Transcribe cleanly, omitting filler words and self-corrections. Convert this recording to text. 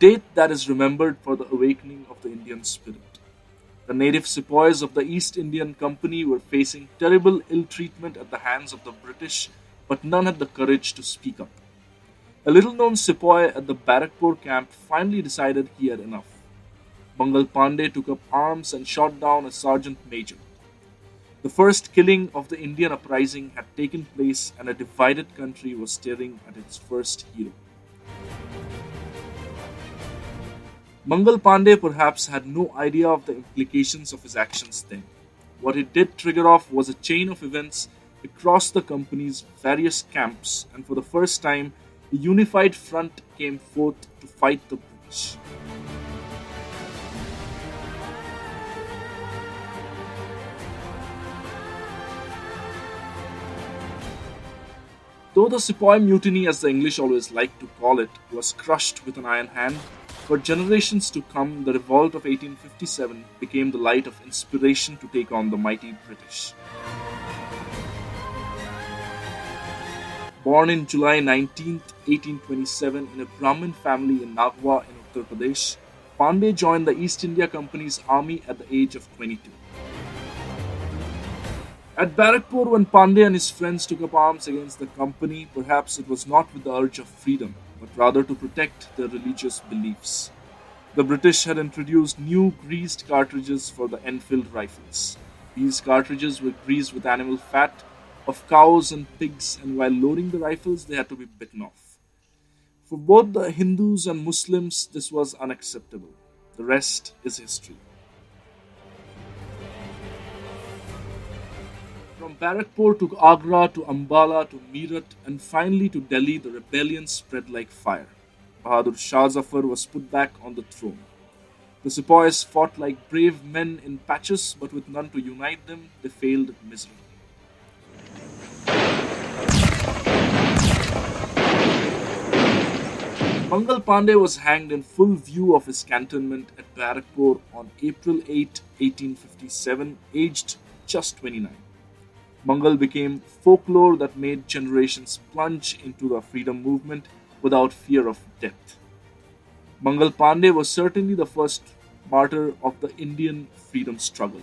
date that is remembered for the awakening of the Indian spirit. The native sepoys of the East Indian Company were facing terrible ill treatment at the hands of the British, but none had the courage to speak up. A little known sepoy at the Barakpur camp finally decided he had enough. Mangal Pandey took up arms and shot down a sergeant major. The first killing of the Indian uprising had taken place, and a divided country was staring at its first hero. Mangal Pandey perhaps had no idea of the implications of his actions then. What it did trigger off was a chain of events across the company's various camps, and for the first time, a unified front came forth to fight the British. Though the Sepoy Mutiny, as the English always liked to call it, was crushed with an iron hand, for generations to come, the revolt of 1857 became the light of inspiration to take on the mighty British. Born in July 19th, 1827, in a Brahmin family in Nagwa in Uttar Pradesh, Pandey joined the East India Company's army at the age of 22. At Barakpur, when Pandey and his friends took up arms against the company, perhaps it was not with the urge of freedom, but rather to protect their religious beliefs. The British had introduced new greased cartridges for the Enfield rifles. These cartridges were greased with animal fat of cows and pigs, and while loading the rifles, they had to be bitten off. For both the Hindus and Muslims, this was unacceptable. The rest is history. From Barakpur to Agra to Ambala to Meerut and finally to Delhi, the rebellion spread like fire. Bahadur Shah Zafar was put back on the throne. The sepoys fought like brave men in patches, but with none to unite them, they failed miserably. Mangal Pandey was hanged in full view of his cantonment at Barakpur on April 8, 1857, aged just 29. Mangal became folklore that made generations plunge into the freedom movement without fear of death. Mangal Pandey was certainly the first martyr of the Indian freedom struggle.